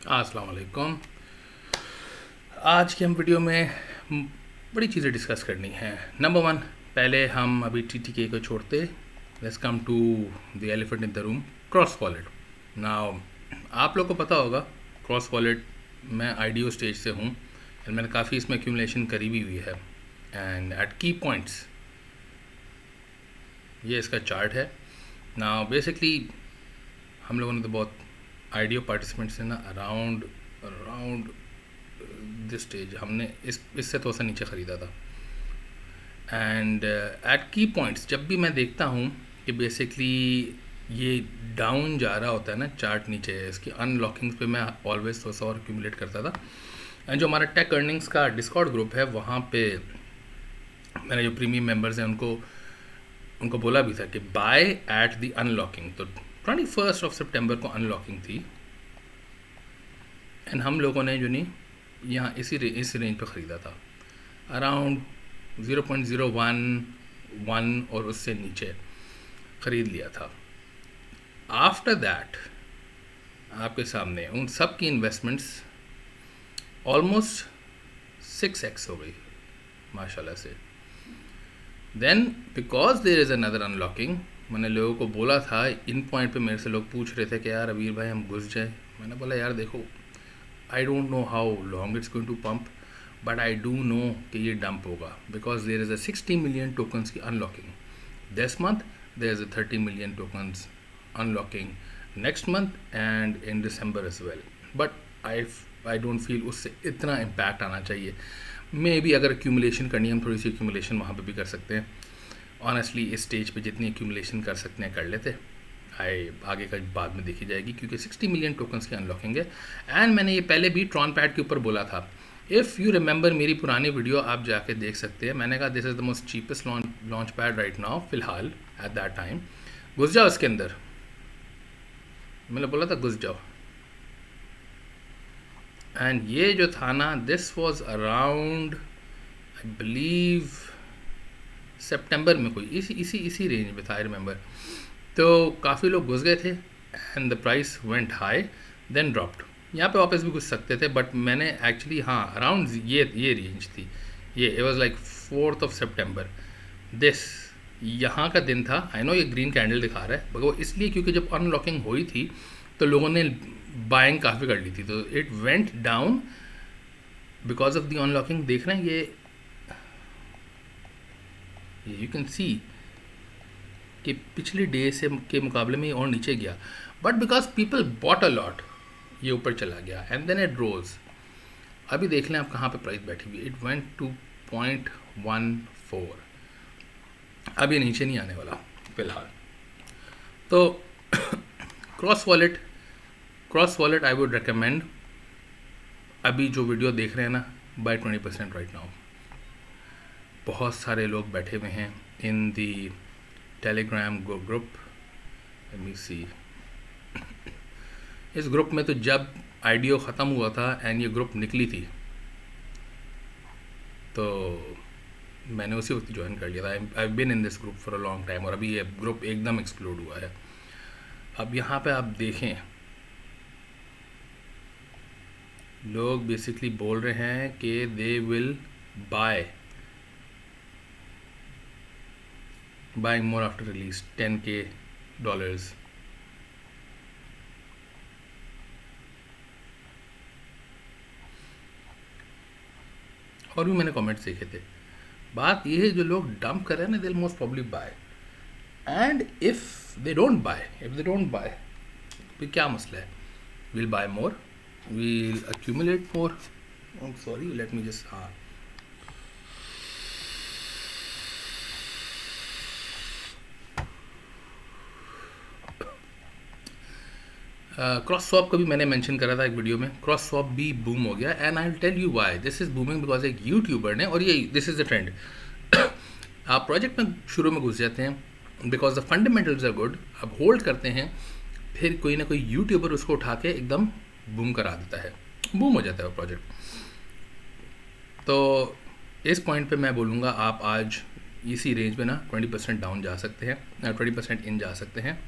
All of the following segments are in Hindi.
अस्सलाम वालेकुम। आज की हम वीडियो में बड़ी चीज़ें डिस्कस करनी है। नंबर वन, पहले हम अभी TTK को छोड़ते, let's come to the elephant in the room, cross wallet. Now आप लोग को पता होगा क्रॉस वॉलेट, मैं IDO स्टेज से हूँ एंड मैंने काफ़ी इसमें एक्यूमुलेशन करी भी हुई है। एंड एट की पॉइंट्स ये इसका चार्ट है। नाउ बेसिकली हम लोगों ने तो बहुत IDO पार्टिसिपेंट्स हैं ना, अराउंड दिस स्टेज हमने इससे तो नीचे ख़रीदा था। एंड एट की पॉइंट्स जब भी मैं देखता हूँ कि बेसिकली ये डाउन जा रहा होता है ना, चार्ट नीचे है, इसकी अनलॉकिंग्स पे मैं ऑलवेज थोड़ा सा और एक्यूमुलेट करता था। एंड जो हमारा टेक अर्निंग्स का डिस्कॉर्ड ग्रुप है, वहाँ पे मैंने जो प्रीमियम मेंबर्स हैं उनको बोला भी था कि बाय एट द अनलॉकिंग। तो 21 सितंबर को अनलॉकिंग थी एंड हम लोगों ने जो नहीं यहाँ इस रेंज पे ख़रीदा था, अराउंड 0.011 और उससे नीचे ख़रीद लिया था। आफ्टर दैट आपके सामने उन सब की इन्वेस्टमेंट्स ऑलमोस्ट 6x हो गई माशाल्लाह से। Then because there is another unlocking, मैंने लोगों को बोला था, इन पॉइंट पे मेरे से लोग पूछ रहे थे कि यार अबीर भाई हम घुस जाए। मैंने बोला यार देखो, I don't know how long it's going to pump, but I do know कि ये डंप होगा because there is a 60 million tokens की unlocking this month, there is a 30 million tokens unlocking next month and in December as well. But I don't feel उससे इतना इम्पैक्ट आना चाहिए। मे बी अगर एक्यूमुलेशन करनी है, हम थोड़ी सी एक्यूमुलेशन वहाँ पे भी कर सकते हैं। ऑनेस्टली इस स्टेज पे जितनी एक्यूमुलेशन कर सकते हैं कर लेते। आगे का बाद में देखी जाएगी क्योंकि 60 मिलियन टोकन्स की अनलॉकिंग है। एंड मैंने ये पहले भी ट्रॉन पैड के ऊपर बोला था, इफ़ यू रिमेंबर मेरी पुरानी वीडियो आप जाके देख सकते हैं। मैंने कहा this is the most cheapest launch pad right now, फ़िलहाल एट दैट टाइम। घुस जाओ इसके अंदर, मैंने बोला था घुस जाओ। एंड ये जो था ना, this was around I believe सितंबर में, कोई इसी रेंज में था, आई रिमेंबर। तो काफ़ी लोग घुस गए थे and the price went high then dropped. यहाँ पे वापस भी घुस सकते थे बट मैंने एक्चुअली अराउंड ये रेंज थी। ये it was like 4 September this, यहाँ का दिन था। आई नो ये ग्रीन कैंडल दिखा रहा है, वो इसलिए क्योंकि जब अनलॉकिंग हुई थी तो लोगों ने बाइंग काफ़ी कर ली थी, तो it went down because of the unlocking. देख रहे हैं ये यू कैन सी कि पिछले डे से के मुकाबले में ये और नीचे गया, but because people bought a lot ये ऊपर चला गया एंड देन इट रोज। अभी देख लें आप कहाँ पे प्राइस बैठी हुई, इट वेंट टू 0.14। अब ये नीचे नहीं आने वाला फिलहाल। तो cross wallet I would recommend, अभी जो वीडियो देख रहे हैं ना, बाय 20% राइट नाउ। बहुत सारे लोग बैठे हुए हैं in the Telegram group. Let me see, इस ग्रुप में तो जब IDO ख़त्म हुआ था एंड ये ग्रुप निकली थी तो मैंने उसी वक्त ज्वाइन कर लिया था। I been in this group for a long time और अभी ये ग्रुप एकदम एक्सप्लोड हुआ है। अब यहाँ पे आप देखें, लोग बेसिकली बोल रहे हैं कि they will buying more after release, $10K। और भी मैंने कमेंट्स देखे थे। बात ये है, जो लोग डंप कर रहे हैं ना, they will most probably buy. And if they don't buy फिर क्या मसला है, will buy more, will accumulate more. Sorry, let me just cross swap का भी मैंने मेंशन करा था एक वीडियो में। क्रॉस स्वैप भी बूम हो गया and I will tell you why this is booming, because एक यूट्यूबर ने, और ये दिस इज़ द ट्रेंड आप प्रोजेक्ट में शुरू में घुस जाते हैं because the fundamentals are good, आप होल्ड करते हैं, फिर कोई ना कोई यूट्यूबर उसको उठा के एकदम बूम करा देता है, बूम हो जाता है वो प्रोजेक्ट। तो इस पॉइंट पे मैं बोलूँगा आप आज इसी रेंज में ना 20% डाउन जा सकते हैं, 20% इन जा सकते हैं।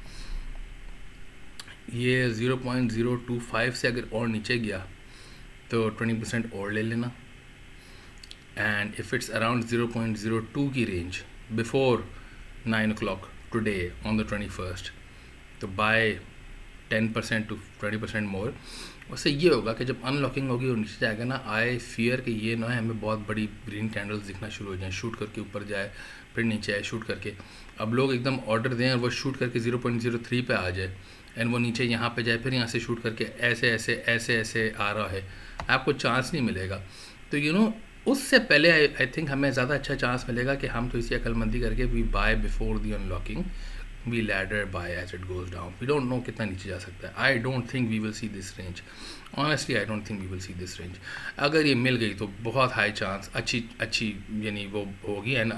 ये 0.025 से अगर और नीचे गया तो 20% और ले लेना, एंड इफ़ इट्स अराउंड 0.02 की range before 9 o'clock today on the 21st, तो बाय 10% to 20% मोर। उससे ये होगा कि जब अनलॉकिंग होगी और नीचे जाएगा ना, आई फियर कि ये ना हमें बहुत बड़ी ग्रीन कैंडल्स दिखना शुरू हो जाए, शूट करके ऊपर जाए फिर नीचे आए, शूट करके। अब लोग एकदम ऑर्डर दें और वो शूट करके 0.03 पे आ जाए, एंड वो नीचे यहाँ पे जाए, फिर यहाँ से शूट करके ऐसे ऐसे ऐसे ऐसे आ रहा है, आपको चांस नहीं मिलेगा। तो उससे पहले आई थिंक हमें ज़्यादा अच्छा चांस मिलेगा कि हम तो इसी अक्लमंदी करके we buy before the unlocking, we ladder buy as it goes down. We don't know कितना नीचे जा सकता है। I don't think we will see this range, honestly I don't think we will see this range. अगर ये मिल गई तो बहुत हाई चांस अच्छी यानी वो होगी, एंड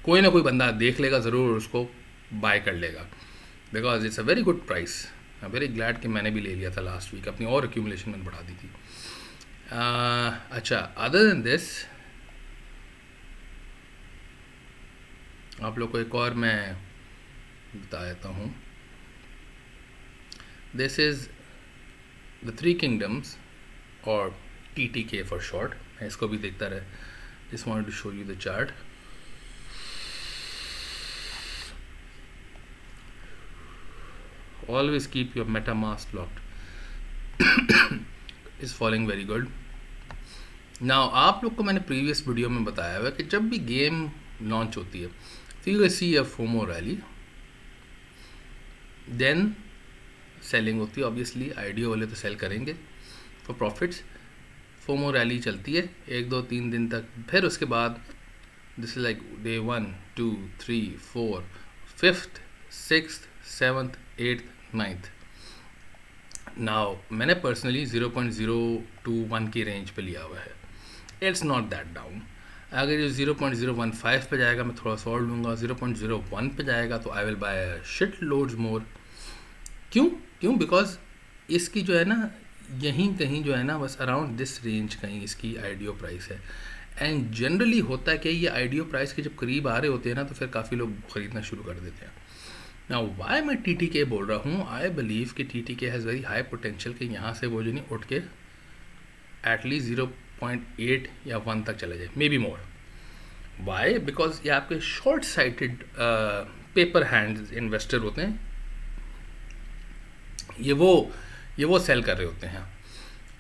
कोई ना कोई बंदा देख लेगा ज़रूर और उसको बाय कर लेगा, because it's a very good price. I very glad कि मैंने भी ले लिया था लास्ट वीक, अपनी और एक्यूमुलेशन मैंने बढ़ा दी थी। अच्छा, अदर देन दिस आप लोग को एक और मैं बता देता हूँ। This is the Three Kingdoms और TTK फॉर शॉर्ट। मैं इसको भी देखता रहे, just wanted to show you the chart. Always keep your MetaMask locked. Is falling very good. Now आप लोग को मैंने प्रीवियस वीडियो में बताया हुआ कि जब भी गेम लॉन्च होती है तो you see a FOMO rally, then selling होती है। ऑब्वियसली आईडियो वाले तो सेल करेंगे फॉर प्रॉफिट्स। फोमो रैली चलती है 1 2 3 दिन तक, फिर उसके बाद this is like day 1 2 3 4 5th 6th 7th 8th 9th। Now मैंने पर्सनली 0.021 की रेंज पे लिया हुआ है। It's not that down. अगर ये 0.015 पे जाएगा मैं थोड़ा सा और लूँगा, 0.01 पे जाएगा तो I will buy shit loads more. क्यों बिकॉज इसकी जो है ना, यहीं कहीं जो है ना, बस अराउंड दिस रेंज कहीं इसकी आईडियो प्राइस है। एंड जनरली होता है कि ये आईडियो प्राइस के जब करीब आ रहे होते हैं ना तो फिर काफ़ी लोग ख़रीदना शुरू कर देते हैं। नाउ वाई मैं TTK बोल रहा हूँ, आई बिलीव कि TTK has very high potential कि यहाँ से वो जो नहीं उठ के एटलीस्ट 0.8 या 1 तक चले जाए, maybe more. Why? Because ये आपके short sighted paper hand investor होते हैं, ये वो सेल कर रहे होते हैं,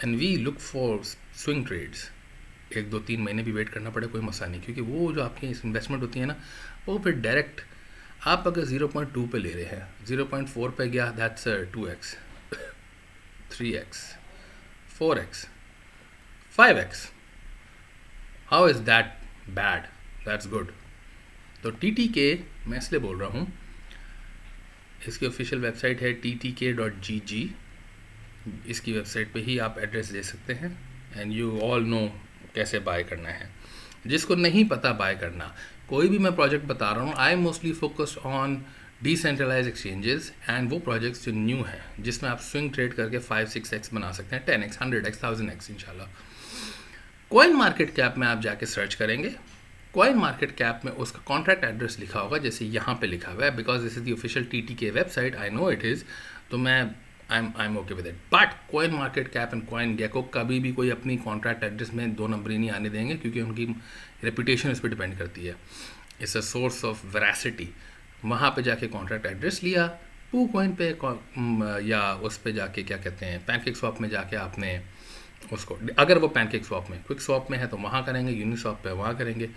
and we look for swing trades. 1 2 3 महीने भी वेट करना पड़े कोई मसला नहीं, क्योंकि वो जो आपकी इन्वेस्टमेंट होती है ना, वो फिर डायरेक्ट आप अगर 0.2 पे ले रहे हैं, 0.4 पे गया, that's 2x 3x 4x 5x। How is that bad? That's good. तो TTK मैं इसलिए बोल रहा हूँ, इसकी ऑफिशियल वेबसाइट है ttk.gg। इसकी वेबसाइट पे ही आप एड्रेस दे सकते हैं, एंड यू ऑल नो कैसे बाय करना है। जिसको नहीं पता बाय करना, कोई भी मैं प्रोजेक्ट बता रहा हूँ, I mostly focused on decentralise exchanges, and वो प्रोजेक्ट्स जो न्यू हैं जिसमें आप स्विंग ट्रेड करके 5-6x बना सकते हैं, 10x 100x 1000x इंशाल्लाह। कॉइन मार्केट कैप में आप जाके सर्च करेंगे, कॉइन मार्केट कैप में उसका कॉन्ट्रैक्ट एड्रेस लिखा होगा, जैसे यहाँ पे लिखा हुआ है, because this is the official TTK website, I know it is, तो मैं I am okay with it. But CoinMarketCap and CoinGecko कभी भी कोई अपनी कॉन्ट्रैक्ट एड्रेस में 2 नंबर ही नहीं आने देंगे, क्योंकि उनकी रेपुटेशन इस पर डिपेंड करती है। It's a source of veracity. वहाँ पे जाके कॉन्ट्रैक्ट एड्रेस लिया, पू कॉइन पे या उस पे जाके क्या कहते हैं पैनकेक स्वैप में जाके आपने उसको, अगर वो पैनकेक स्वैप में, क्विक स्वैप में है तो वहाँ करेंगे, यूनिस्वैप पे वहाँ करेंगे।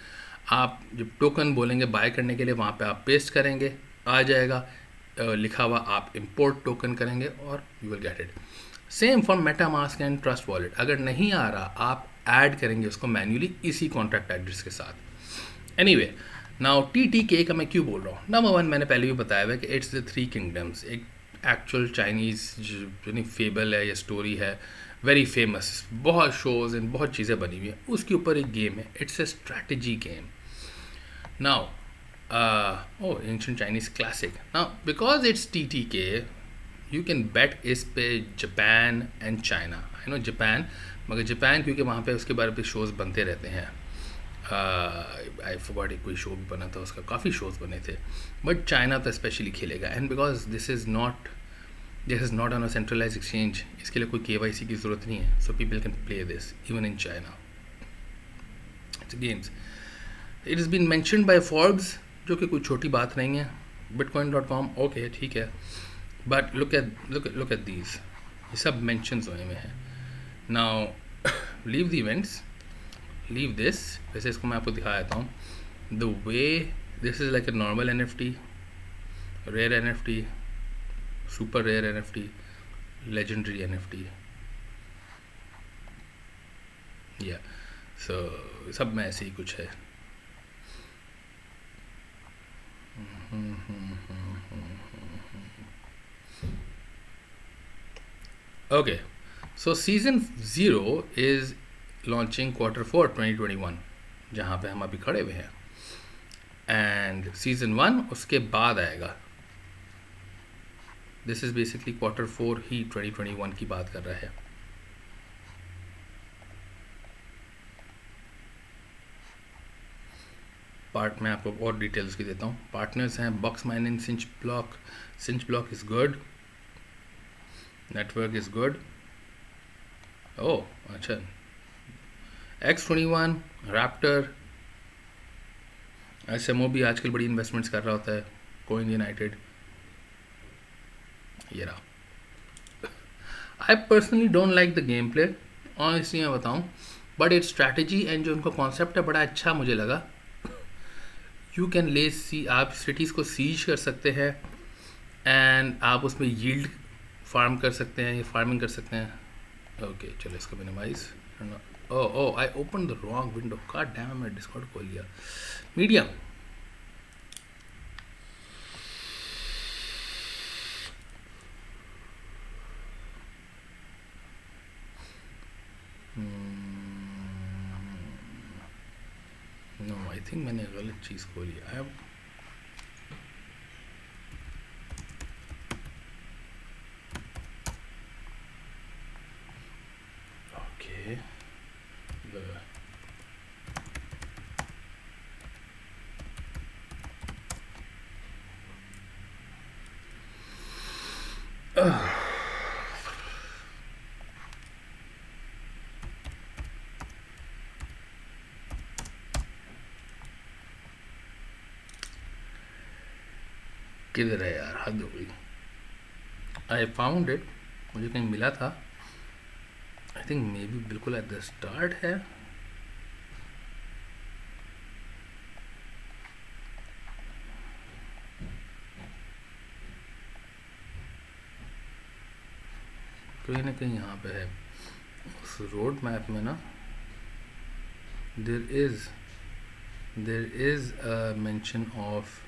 आप जब टोकन बोलेंगे बाय करने के लिए, वहाँ पे आप पेस्ट करेंगे, आ जाएगा लिखा हुआ, आप इंपोर्ट टोकन करेंगे और you will get it. Same for MetaMask and trust wallet. अगर नहीं आ रहा, आप ऐड करेंगे उसको मैन्युअली इसी कॉन्ट्रैक्ट एड्रेस के साथ। एनीवे, नाउ TTK का मैं क्यों बोल रहा हूँ? नंबर 1 मैंने पहले भी बताया हुआ है कि इट्स द 3 किंगडम्स। एक एक्चुअल चाइनीज़ जो नहीं फेबल है या स्टोरी है, वेरी फेमस, बहुत शोज़ एंड बहुत चीज़ें बनी हुई हैं, उसके ऊपर एक गेम है। It's a strategy game. Now ancient Chinese classic. Now because it's TTK, you can bet इस पे Japan and China. I know Japan, मगर जापान क्योंकि वहाँ पे उसके बारे में शोज़ बनते रहते हैं। आई फॉरगॉट, एक कोई शो भी बना था उसका, काफ़ी शोज़ बने थे, बट चाइना तो स्पेशली खेलेगा। And because this is not this is not on a centralise exchange, इसके लिए कोई KYC की ज़रूरत नहीं है. So people can play this even in China. It's games. It is been mentioned by Forbes, जो कि कोई छोटी बात नहीं है. bitcoin.com ओके ठीक है, बट लुक एट दीज, ये सब मेंशंस हुए में है. Now leave the events, leave this. वैसे इसको मैं आपको दिखा देता हूँ. The way this is like a normal NFT, rare NFT, super rare NFT, legendary NFT. या सो सब में ऐसे ही कुछ है. Okay, so season 0 is launching Q4 2021, जहाँ पे हम अभी खड़े हुए हैं, and season 1 उसके बाद आएगा. This is basically Q4 ही 2021 की बात कर रहा है. पार्ट में आपको और डिटेल्स की देता हूँ. पार्टनर्स हैं Box Mining, sync block is good, network is good. Oh अच्छा. X21, रैप्टर, SMO भी आजकल बड़ी इन्वेस्टमेंट्स कर रहा होता है. कोइन यूनाइटेड, ये रहा. I personally don't like the game play, honestly मैं बताऊँ, बट इट्स स्ट्रैटेजी एंड जो उनका कॉन्सेप्ट है बड़ा अच्छा मुझे लगा. यू कैन आप सिटीज़ को सीज कर सकते हैं एंड आप उसमें यील्ड फार्म कर सकते हैं या फार्मिंग कर सकते हैं. ओके चलो इसको minimise. Oh I open the wrong window, god damn, मैं डिस्कॉर्ड खोल लिया. मीडियम, नो आई थिंक मैंने गलत चीज़ खोली. आई हैव ओके किधर है यार, हद हो गई. आई फाउंड इट, मुझे कहीं मिला था. आई थिंक मे बी बिल्कुल एट द स्टार्ट है. कहीं ना कहीं यहाँ पे है उस रोड मैप में ना. देर इज़ अ मेंशन ऑफ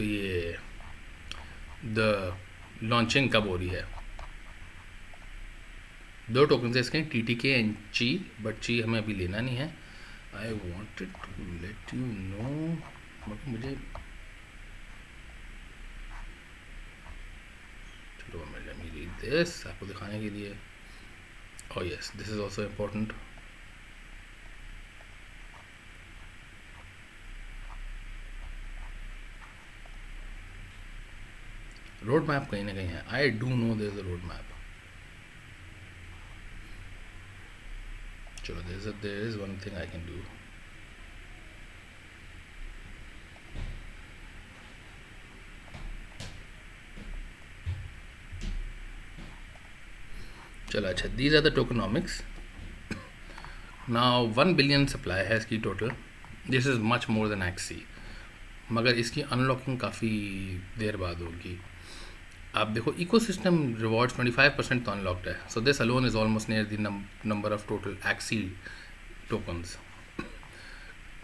ये द लॉन्चिंग कब हो रही है. 2 टोकन है इसके, TTK एंड ची, बट ची हमें अभी लेना नहीं है. I wanted to let you know, मगर मुझे चलो मैं रीड दिस आपको दिखाने के लिए. Oh yes, this is also important. Road map कहीं ना कहीं है. I do know there is a road map. चलो there is one thing I can do. चलो अच्छा, these are the tokenomics. Now 1 billion supply है इसकी total. This is much more than XC, मगर इसकी अनलॉकिंग काफ़ी देर बाद होगी. आप देखो इकोसिस्टम रिवॉर्ड्स 25% तो अनलॉक्ड है. So this alone is almost near the number of total XC tokens.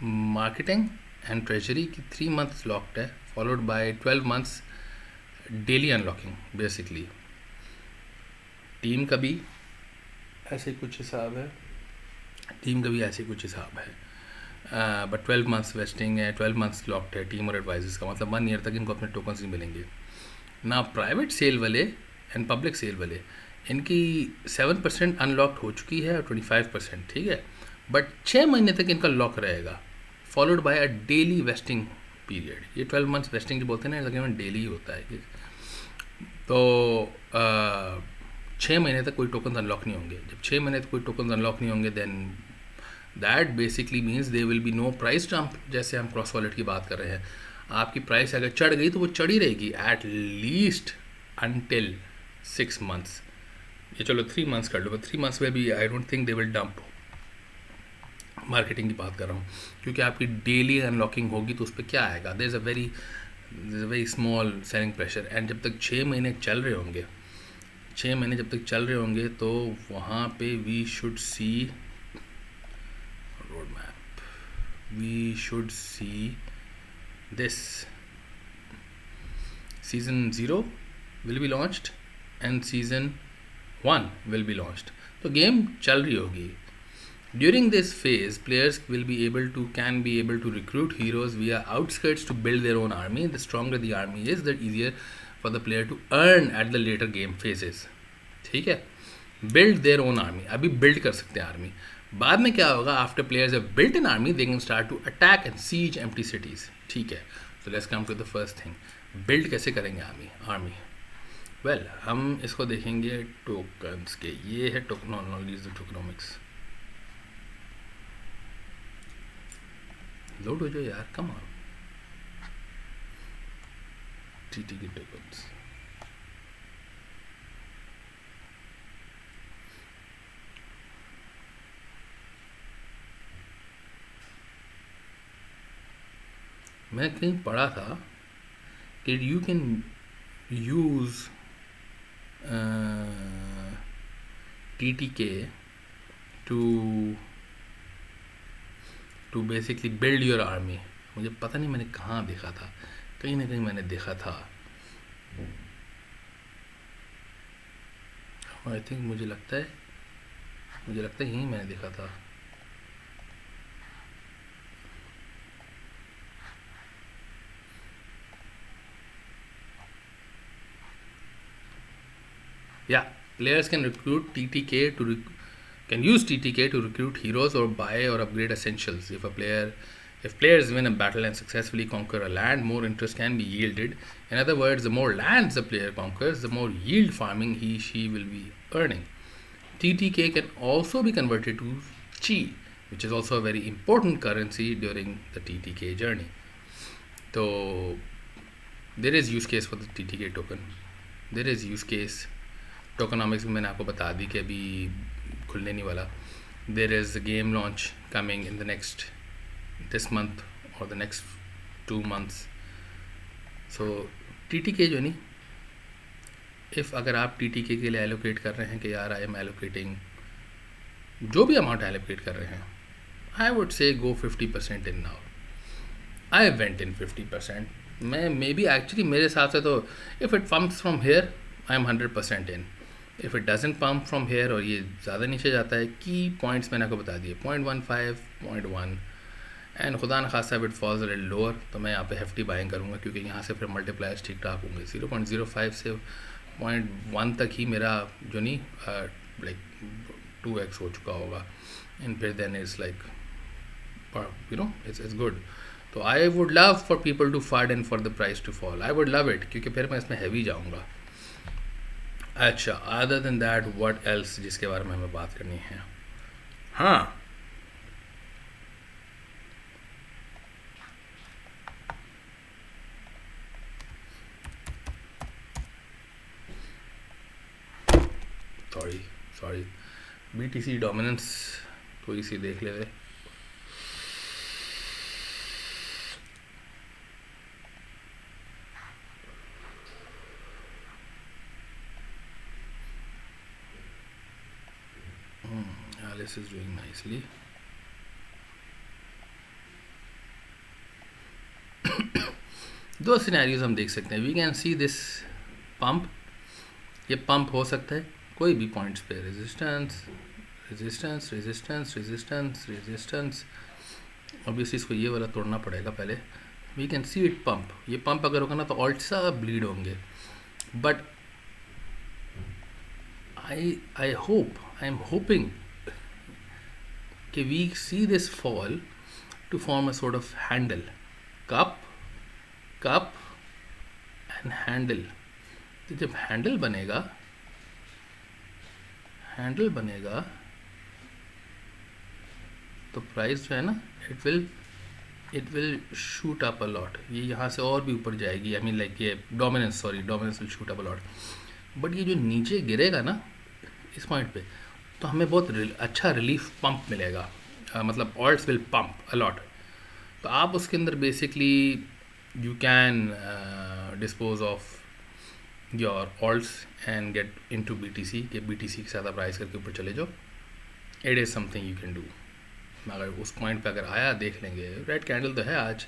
Marketing and treasury की 3 months लॉक्ड है, followed by 12 months daily unlocking basically. Team का भी ऐसे कुछ हिसाब है, बट 12 months वेस्टिंग है, 12 months लॉक्ड है टीम और एडवाइजर्स का. मतलब 1 year तक इनको अपने टोकन्स नहीं मिलेंगे ना. प्राइवेट सेल वाले एंड पब्लिक सेल वाले, इनकी 7% अनलॉक्ड हो चुकी है और 25% ठीक है, बट 6 महीने तक इनका लॉक रहेगा. followed by a daily vesting period. ये 12 months vesting जो बोलते हैं ना, तकरीबन डेली ही होता है. तो 6 महीने तक कोई टोकन अनलॉक नहीं होंगे. जब 6 महीने तक कोई टोकन अनलॉक नहीं होंगे, then that basically means they will be no price jump. जैसे हम क्रॉस वॉलेट की बात कर रहे हैं, आपकी प्राइस अगर चढ़ गई तो वो चढ़ी रहेगी एट लीस्ट अनटिल 6 months. ये चलो 3 months कर लो, बट 3 months में भी आई don't think they will dump. Marketing की बात कर रहा हूँ, क्योंकि आपकी डेली अनलॉकिंग होगी तो उस पर क्या आएगा. There is a very small selling pressure. And जब तक 6 महीने चल रहे होंगे, 6 महीने जब तक चल रहे होंगे, तो वहाँ पे we should see roadmap, we should see this season 0 will be launched and season 1 will be launched. तो गेम चल रही होगी. During this phase, players can be able to recruit heroes via outskirts to build their own army. The stronger the army is, the easier for the player to earn at the later game phases. ठीक है, build their own army. अभी build कर सकते हैं army. बाद में क्या होगा? After players have built an army, they can start to attack and siege empty cities. ठीक है. So let's come to the first thing. Build कैसे करेंगे army? Well, हम इसको देखेंगे tokens के. ये है tokenomics. लोड हो जाओ यार, come on. TT K tokens. मैं कहीं पढ़ा था कि you can use TTK to basically build your army. मुझे पता नहीं मैंने कहाँ देखा था, कहीं ना कहीं मैंने देखा था. आई थिंक मुझे लगता है यहीं मैंने देखा था. Yeah, players can recruit TTK can use TTK to recruit heroes or buy or upgrade essentials. If players win a battle and successfully conquer a land, more interest can be yielded. In other words, the more lands the player conquers, the more yield farming she will be earning. TTK can also be converted to Chi, which is also a very important currency during the TTK journey. So there is use case for the TTK token. There is use case. Tokenomics में मैंने आपको बता दी कि अभी खुलने नहीं वाला. There is a game launch coming in this month or the next 2 months. So TTK जो नहीं, if अगर आप TTK के लिए allocate कर रहे हैं कि यार I am allocating जो भी amount allocate कर रहे हैं, I would say go 50% in now. I went in 50%. मैं maybe actually मेरे हिसाब से तो if it pumps from here, I am 100% in. If it doesn't pump from here और ये ज़्यादा नीचे जाता है, की पॉइंट्स मैंने आपको बता दिए 0.15, 0.1 एंड खुदा न खासा it falls a little lower, तो मैं यहाँ पे हेफ्टी बाइंग करूँगा, क्योंकि यहाँ से फिर मल्टीप्लायर्स ठीक ठाक होंगे. 0.05 से 0.1 तक ही मेरा जो नहीं लाइक 2x हो चुका होगा. एंड फिर then it's like it's good. तो I would love for people to fund and for the price to fall. I would love it, क्योंकि फिर मैं इसमें हैवी जाऊँगा. अच्छा, other than that what else जिसके बारे में हमें बात करनी है? हाँ, सॉरी BTC डोमिनेंस थोड़ी सी देख ले रहे. Alice is doing nicely. दो सिनेरियोज हम देख सकते हैं. We can see this pump. ये पंप हो सकता है कोई भी पॉइंट्स पे. Resistance resistance resistance resistance resistance. Obviously इसको ये वाला तोड़ना पड़ेगा पहले. We can see it pump. ये पंप अगर होगा ना तो ऑल्ट सब ब्लीड होंगे. बट आई एम होपिंग कि we see this fall to form a sort of handle. Cup, cup and handle. तो जब हैंडल बनेगा तो प्राइस जो है ना it will shoot up a lot. ये यहाँ से और भी ऊपर जाएगी. आई मीन लाइक ये dominance will shoot up a lot. But ये जो नीचे गिरेगा ना इस पॉइंट पे, तो हमें बहुत अच्छा रिलीफ पंप मिलेगा. मतलब ult's will pump a lot. तो आप उसके अंदर basically you can dispose of your ult's and get into BTC. कि बीटीसी के साथ आप राइज करके ऊपर चले जाओ. It is something you can do. अगर उस पॉइंट पे अगर आया देख लेंगे. रेड कैंडल तो है आज.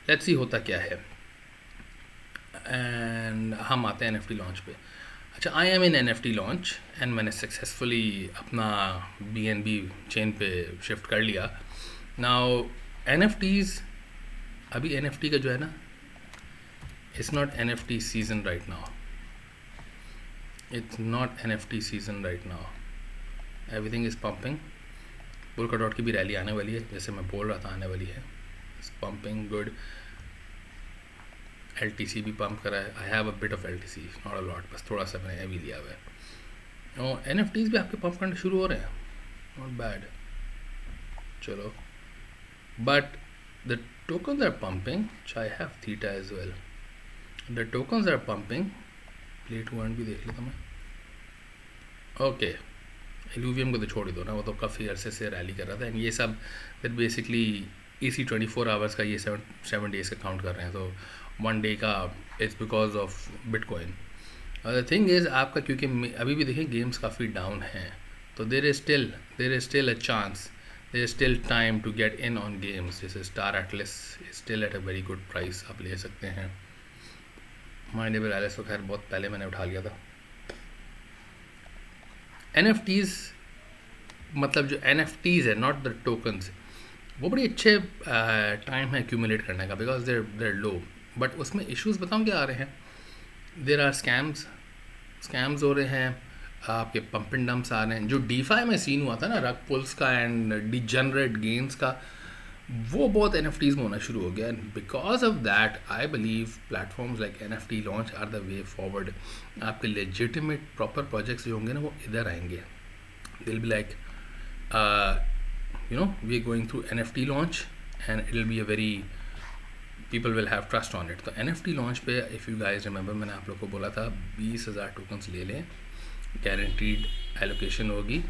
लेट्स सी होता क्या है. एंड हम आते हैं एनएफटी लॉन्च पे. अच्छा, I am in NFT launch and मैंने सक्सेसफुली अपना बीएनबी चेन पे शिफ्ट कर लिया. नाउ एनएफटीज़, अभी एनएफटी का जो है ना, it's not NFT season right now. It's not NFT season right now. Everything is pumping. Polka dot की भी रैली आने वाली है, जैसे मैं बोल रहा था आने वाली है. It's pumping good. एलटीसी भी पंप करा है. I have a bit of LTC, not a lot, बस थोड़ा सा मैंने अभी लिया हुआ है. और एनएफटीज़ भी आपके पंप करने शुरू हो रहे हैं. Not bad. चलो, but the tokens are pumping. I have theta as well. The tokens are pumping. Play to earn भी देख लेता मैं. ओके, एलूवियम को तो छोड़ ही दो ना, वो तो काफ़ी अरसे से रैली कर रहा था. एंड ये सब फिर बेसिकली इसी 24 आवर्स का ये 7 डेज़ का काउंट कर रहे हैं. तो 1 डे का it's because of bitcoin. The thing is आपका, क्योंकि अभी भी देखें गेम्स काफ़ी डाउन हैं, तो there is still a chance, there is still time to get in on games. जैसे Star Atlas still at a very good price, आप ले सकते हैं. माइंडेबल एलिस को खैर बहुत पहले मैंने उठा लिया था. NFTs, मतलब जो NFTs है, नॉट द टोकन्स, वो बड़ी अच्छे टाइम है एक्यूमुलेट करने का, बिकॉज देर लो. बट उसमें इश्यूज बताऊँ क्या आ रहे हैं. देर आर स्कैम्स हो रहे हैं. आपके पंप एंड डम्प्स आ रहे हैं. जो डीफाई में सीन हुआ था ना, रग पुल्स का एंड डिजनरेट गेम्स का, वो बहुत NFTs में होना शुरू हो गया. And because of that I believe platforms like NFT launch are the way forward. आपके लेजिटिमेट प्रॉपर प्रोजेक्ट्स जो होंगे ना, वो इधर आएंगे. It'll be like we are going through NFT launch and it will be a very, people will have trust on it. तो NFT लॉन्च पे, इफ़ यू गाइज रिमेंबर, मैंने आप लोग को बोला था 20,000 टोकन्स ले लें, गारंटीड एलोकेशन होगी,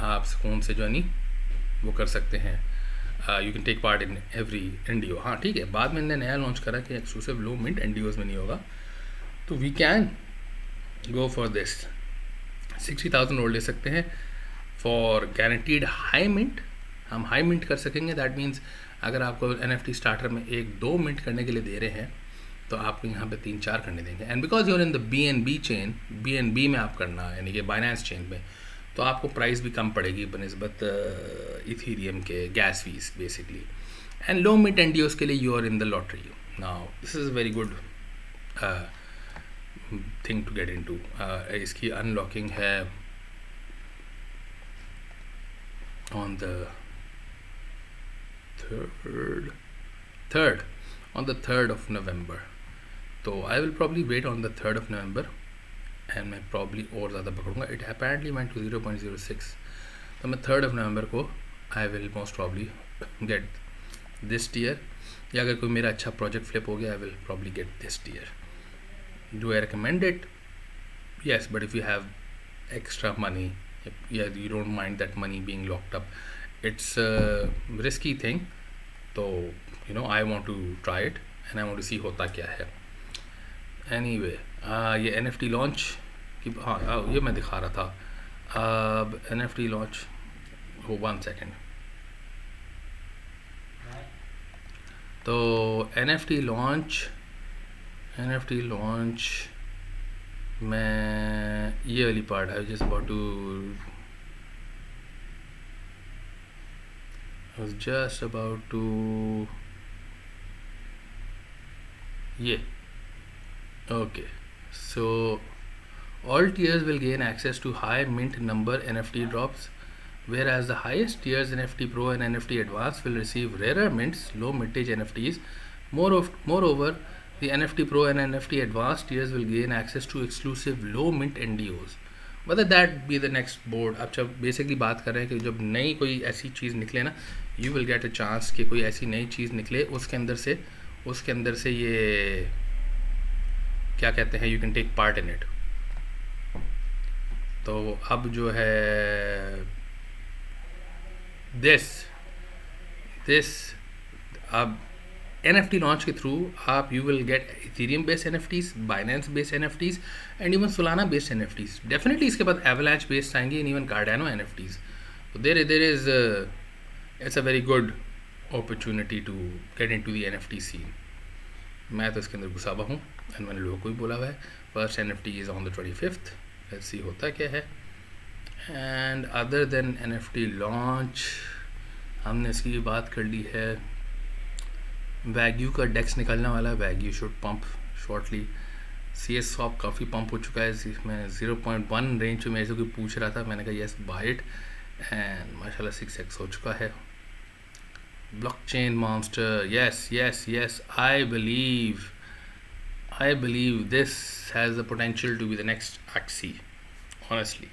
आप सुकून से जो नहीं वो कर सकते हैं. You can take part in every NDO. हाँ ठीक है, बाद में इन्होंने नया लॉन्च करा कि एक्सक्लूसिव लो मिंट NDOs में नहीं होगा. तो we can go for this. 60,000 roll ले सकते हैं फॉर गारंटीड हाई मिंट. हम हाई मिंट कर सकेंगे. दैट मीन्स अगर आपको NFT स्टार्टर में 1-2 मिनट करने के लिए दे रहे हैं, तो आपको यहाँ पे 3-4 करने देंगे. And because you're in the BNB chain, BNB में आप करना, यानी कि बाइनेंस चेन में, तो आपको प्राइस भी कम पड़ेगी बनस्बत इथीरियम के gas fees basically. And low mint NDOs के लिए you are in the lottery. Now this is very good thing to get into. इसकी अनलॉकिंग है on the third of November. तो I will probably wait on the 3rd of November. And मैं प्रॉब्ली और ज़्यादा पकड़ूंगा. It apparently went to 0.06. तो मैं 3rd of November को I will most probably get this tier. या अगर कोई मेरा अच्छा प्रोजेक्ट फ्लिप हो गया, I will probably get this tier. Do I recommend it? Yes, but if you have extra money, या you don't mind that money being locked up, it's risky thing. तो I want to try it and I want to see होता क्या है. एनीवे, ये NFT लॉन्च की, हाँ ये मैं दिखा रहा था. अब NFT लॉन्च हो, 1 सेकेंड. तो NFT लॉन्च मैं ये वाली पार्ट है जस्ट अबाउट टू ये. Okay, so all tiers will gain access to high mint number NFT drops whereas the highest tiers NFT Pro and NFT Advanced will receive rarer mints, low mintage NFTs. Moreover, the NFT Pro and NFT Advanced tiers will gain access to exclusive low mint NDOs. Whether that be the next board, अब जब बेसिकली बात कर रहे हैं कि जब नई कोई ऐसी चीज़ निकले ना, you will get a chance कि कोई ऐसी नई चीज़ निकले उसके अंदर से ये क्या कहते हैं, you can take part in it. तो अब जो है दिस अब NFT लॉन्च के थ्रू आप you will get Ethereum based NFTs, Binance based NFTs and even Solana based NFTs. Definitely इसके बाद एवलांच बेस्ड आएंगे एंड इवन कार्डानो NFTs. तो there is it's a very good opportunity to get into the NFT scene. मैं तो इसके अंदर घुसा हुआ हूँ एंड मैंने लोगों को भी बोला हुआ है. First NFT is on the 25th. Let's see होता क्या है. And other than NFT launch हमने इसकी भी बात कर ली है. वैग्यू का डेक्स निकलने वाला है. Wagyu should pump shortly. CS Swap काफ़ी पंप हो चुका है. मैं 0.1 रेंज में मेरे से कोई पूछ रहा था, मैंने कहा येस बाय इट एंड माशाल्लाह 6x हो चुका है. Blockchain monster, yes, I believe this has the potential to be the next Axie. Honestly,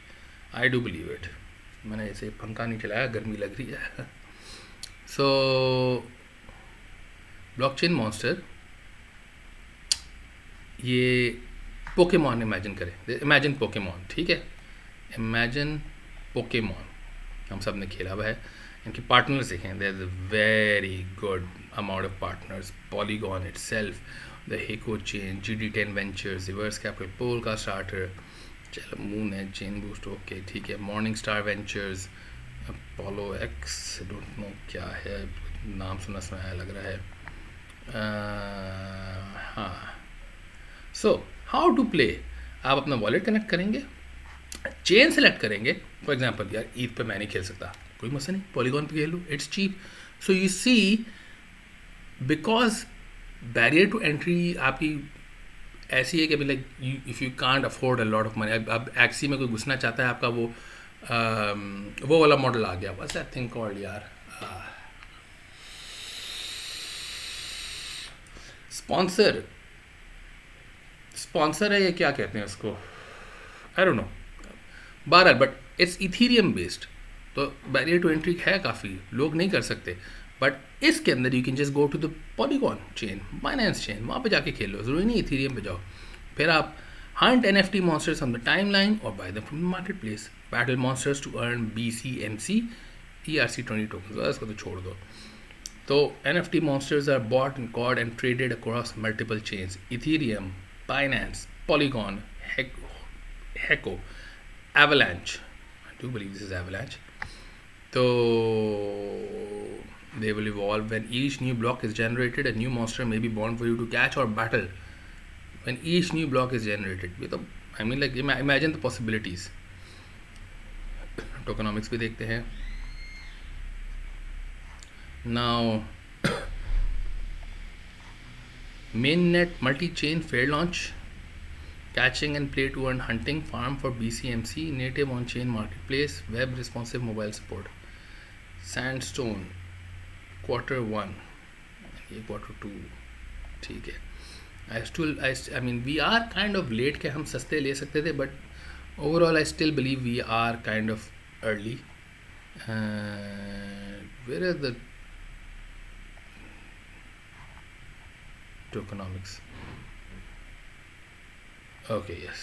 I do believe it. मैंने ऐसे पंखा नहीं चलाया, गर्मी लग रही है. So ब्लॉकचेन मॉन्स्टर, ये पोकेमॉन इमेजिन करें. इमेजिन पोकेमॉन, ठीक है. इमेजिन पोकेमॉन हम सब ने खेला हुआ है. इनके पार्टनर्स देखें, there is a very good amount of partners. Polygon itself, the Heco chain, GD10 ventures, Reverse Capital, Polkastarter, चलो मून है, चेन बूस्ट, ओके ठीक है. Morning star ventures, Apollo x, don't know क्या है, नाम सुना लग रहा है. हाँ. सो हाउ टू प्ले, आप अपना वॉलेट कनेक्ट करेंगे, चेन सेलेक्ट करेंगे. फॉर एग्जांपल यार ईद पे मैं नहीं खेल सकता, कोई मसला नहीं, पॉलीगॉन पे खेल लो, it's cheap. So you see, because barrier to entry आपकी ऐसी है कि like if you can't afford a lot of money. अब एक्सी में कोई घुसना चाहता है, आपका वो वाला मॉडल आ गया. व्हाट्स दैट थिंग कॉल्ड यार, स्पॉन्सर है या क्या कहते हैं उसको, आई डोंट नो. बहरहाल बट इट्स इथीरियम बेस्ड, तो बैरियर टू एंट्री है काफ़ी, लोग नहीं कर सकते. बट इसके अंदर you can just go to the Polygon chain, Binance chain, वहाँ पे जाके खेल लो, ज़रूरी नहीं इथीरियम पे जाओ. फिर आप Hunt NFT monsters on the timeline or buy them from the marketplace. Battle monsters to earn BCMC ERC20 tokens. इसको तो छोड़ दो. तो NFT monsters are bought and caught and traded across multiple chains: Ethereum, Binance, Polygon, Heco, Avalanche. I do believe this is Avalanche. So they will evolve. When each new block is generated, a new monster may be born for you to catch or battle. When each new block is generated, I mean like imagine the possibilities. Tokenomics भी देखते हैं. Now mainnet multi-chain fair launch, catching and play to earn, hunting farm for BCMC, native on-chain marketplace, web responsive mobile support. Sandstone Q1, ये Q2, ठीक है. I mean we are kind of late के हम सस्ते ले सकते थे, but overall I still believe we are kind of early. Where are the tokenomics? Okay, yes.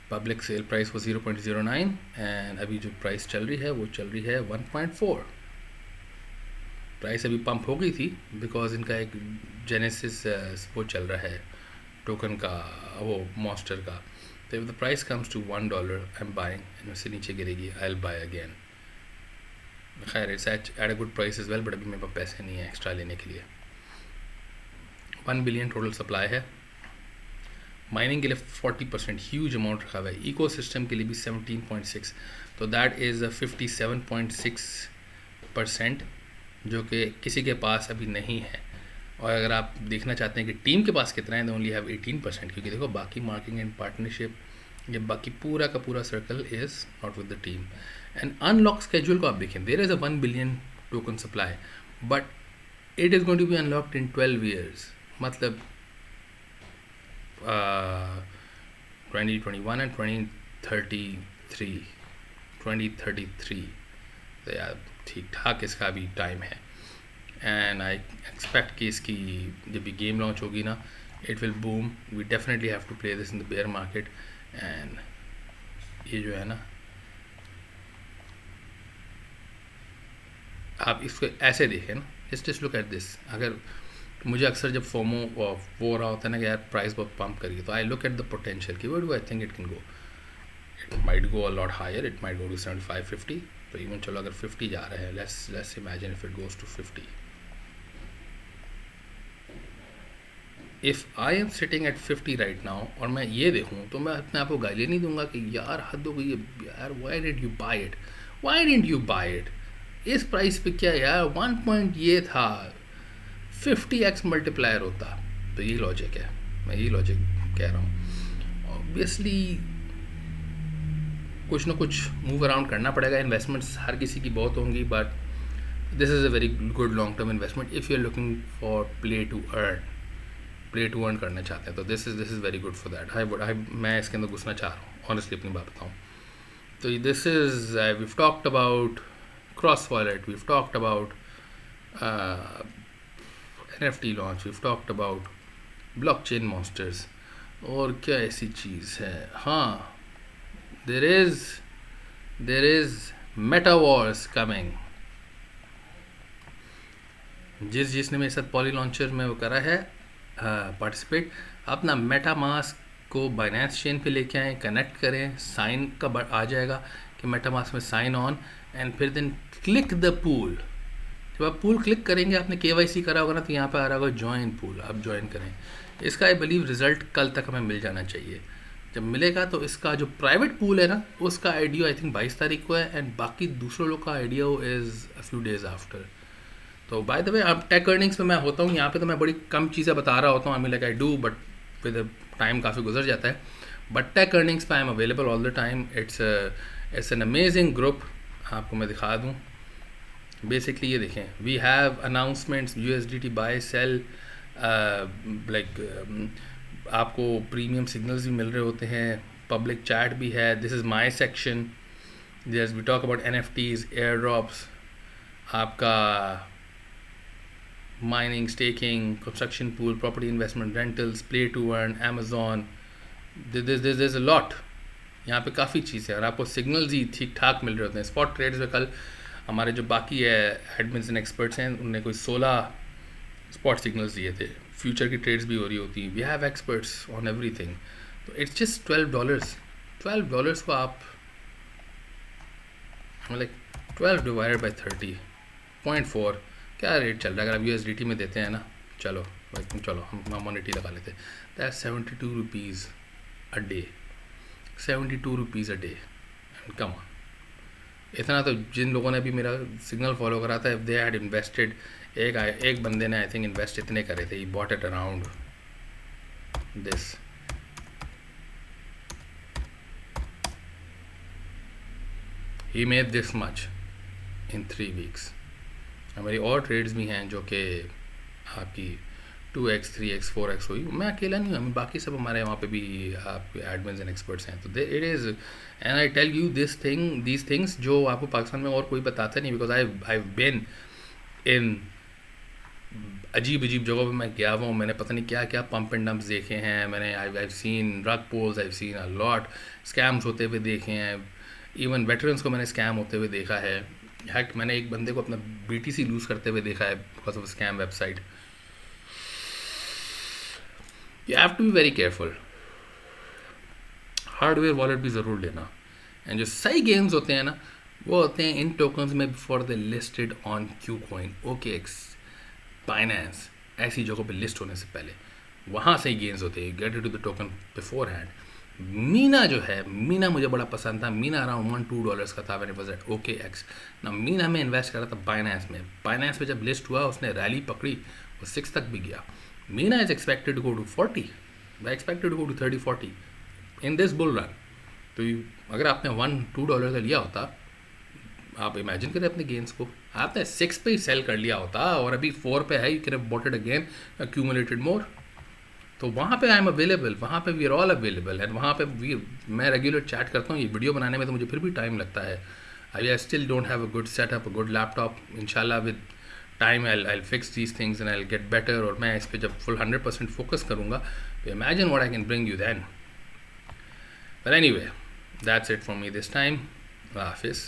Public sale price was 0.09 and अभी जो प्राइस चल रही है वो चल रही है 1.4. प्राइस अभी पंप हो गई थी बिकॉज इनका एक जेनेसिस वो चल रहा है टोकन का, वो मॉन्स्टर का. तो if the price comes to $1 I am buying, and उससे नीचे गिरेगी आई विल बाय अगेन. खैर it's at a good price is well, but अभी मेरे पास पैसे नहीं है एक्स्ट्रा लेने के लिए. 1 बिलियन टोटल सप्लाई है. माइनिंग के लिए 40% ह्यूज अमाउंट रखा हुआ है. इको सिस्टम के लिए भी 17.6, तो दैट इज़ 57.6%, जो कि किसी के पास अभी नहीं है. और अगर आप देखना चाहते हैं कि टीम के पास कितना है, तो ओनली हैव 18%, क्योंकि देखो बाकी मार्केटिंग एंड पार्टनरशिप ये बाकी पूरा का पूरा circle is not with the team. And unlock schedule को आप देखें, there is a 1 billion token supply, but it is going to be unlocked in 12 years. मतलब 2021 एंड 2033 तो यार ठीक ठाक इसका भी टाइम है. एंड आई एक्सपेक्ट कि इसकी जब भी गेम लॉन्च होगी ना, it will boom. We definitely have to play this in the bear market. And ये जो है ना, आप इसको ऐसे देखें ना, जस्ट लुक एट दिस. अगर मुझे अक्सर जब फोमो वो हो रहा होता है ना कि यार प्राइस बहुत पंप करिए, तो I look at the potential कि what do I think it can go. It might go a lot higher, it might go to 75-50. तो इवन चलो अगर 50 जा रहे हैं, let's imagine if it goes to 50. If I am sitting at 50 right now और मैं ये देखूँ, तो मैं अपने आप को गाली नहीं दूंगा कि यार हद हो गई यार, why did you buy it, why didn't you buy it इस प्राइस पे. क्या यार 1 पॉइंट ये था, 50x मल्टीप्लायर होता. तो यही लॉजिक है, मैं यही लॉजिक कह रहा हूँ. ऑब्वियसली कुछ ना कुछ मूव अराउंड करना पड़ेगा. इन्वेस्टमेंट्स हर किसी की बहुत होंगी, but this is a very good long term investment if you are looking for play to earn करना चाहते हैं. तो this is very good for that. मैं इसके अंदर घुसना चाह रहा हूँ, ऑनेस्टली अपनी बात बताऊँ तो. This is we've talked about cross wallet, we've talked about NFT launch, we've talked about blockchain monsters. और क्या ऐसी चीज़ है, हाँ, there is metaverse coming. जिसने मेरे साथ पॉली लॉन्चर में वो करा है पार्टिसिपेट, अपना मेटामास्क को बाइनेंस चेन पे लेके आएँ, कनेक्ट करें, साइन का आ जाएगा कि मेटामास्क में साइन ऑन, एंड फिर देन क्लिक द पूल. जब आप पूल क्लिक करेंगे, आपने KYC करा होगा ना, तो यहाँ पे आ रहा होगा ज्वाइन पूल, आप ज्वाइन करें. इसका आई बिलीव रिजल्ट कल तक हमें मिल जाना चाहिए. जब मिलेगा तो इसका जो प्राइवेट पूल है ना, उसका आईडियो आई थिंक 22 तारीख को है, एंड बाकी दूसरों लोग का IDO is a few days after. तो बाय द वे, अब टेक अर्निंग्स में मैं होता हूँ यहाँ पे, तो मैं बड़ी कम चीज़ें बता रहा होता हूँ. I mean like I do, but with time काफ़ी गुजर जाता है. बट टेक अर्निंग्स पे I am available all the time. It's an amazing group. आपको मैं दिखा दूँ. बेसिकली ये देखें, we have announcements, USDT buy sell, आपको प्रीमियम सिग्नल्स भी मिल रहे होते हैं, पब्लिक चैट भी है. This is my section. This we talk about NFTs, air drops, आपका mining, staking, construction pool, property investment, rentals, play to earn, Amazon. This is a lot. यहाँ पे काफ़ी चीज़ है, और आपको सिग्नल्स ही ठीक ठाक मिल रहे होते हैं. स्पॉट ट्रेड्स में कल हमारे जो बाकी है एडमिन्स एंड एक्सपर्ट्स हैं, उनने कोई 16 स्पॉट सिग्नल्स दिए थे. फ्यूचर की ट्रेड्स भी हो रही होती हैं. We have experts on everything. तो इट्स जस्ट $12 को आप लाइक 12 डिवाइडेड बाई 30.4 क्या रेट चल रहा है. अगर आप USDT में देते हैं ना, चलो हम मोनेटी लगा लेते हैं. That 72 rupees a day. 72 rupees a day. Come on. इतना तो जिन लोगों ने भी मेरा सिग्नल फॉलो करा था, इफ दे हैड इन्वेस्टेड, एक बंदे ने आई थिंक इन्वेस्ट इतने करे थे, he bought it around this. He made this much in 3 weeks. हमारी और ट्रेड्स भी हैं जो कि आपकी 2x 3x 4x हुई. मैं अकेला नहीं हूँ, हमें बाकी सब हमारे वहाँ पे भी आपके एडमिन्स एंड एक्सपर्ट्स हैं. तो it is, and I tell you these things जो आपको पाकिस्तान में और कोई बताता नहीं, बिकॉज आई बीन इन अजीब जगहों पे मैं गया हुआ हूँ. मैंने पता नहीं क्या क्या पंप एंड डंप्स देखे हैं. मैंने I seen rug pulls, I seen a lot scams होते हुए देखे हैं. इवन वेटरन्स को मैंने स्कैम होते हुए देखा है. हैक मैंने एक बंदे को अपना BTC लूज़ करते हुए देखा है because of scam website. You have to be very careful. Hardware wallet भी ज़रूर लेना. एंड जो सही गेम्स होते हैं ना, वो होते हैं इन टोकन्स में before the listed on KuCoin, OKX, Binance, ऐसी जगहों पे लिस्ट होने से पहले. वहाँ सही गेम्स होते हैं. Get it to the token beforehand. Mina जो है, मीना मुझे बड़ा पसंद था. मीना अराउंड $1-2 का था when it was at OKX. ना मीना में इन्वेस्ट करा था बाइनेंस में. बाइनेंस में जब लिस्ट हुआ, उसने रैली पकड़ी, वो 6 तक भी गया. Mina is expected to go to 40. I expected to go to 30-40 in this bull run. तो अगर आपने $1-2 का लिया होता, आप इमेजिन करें अपने गेंस को, आपने 6 पे ही सेल कर लिया होता और अभी 4 पे है, you can have bought it again, accumulated more. तो वहाँ पे आई एम अवेलेबल, वहाँ पे we are all available, and वहाँ पे मैं रेगुलर चैट करता हूँ। ये वीडियो बनाने में तो मुझे फिर भी टाइम लगता है। I still don't have a good setup, a good laptop. इंशाल्लाह with time I fix these things and I get better, और मैं इस पर जब फुल 100% फोकस करूँगा तो imagine what I can bring you then. But anyway, that's it for me this time. हाफिज़।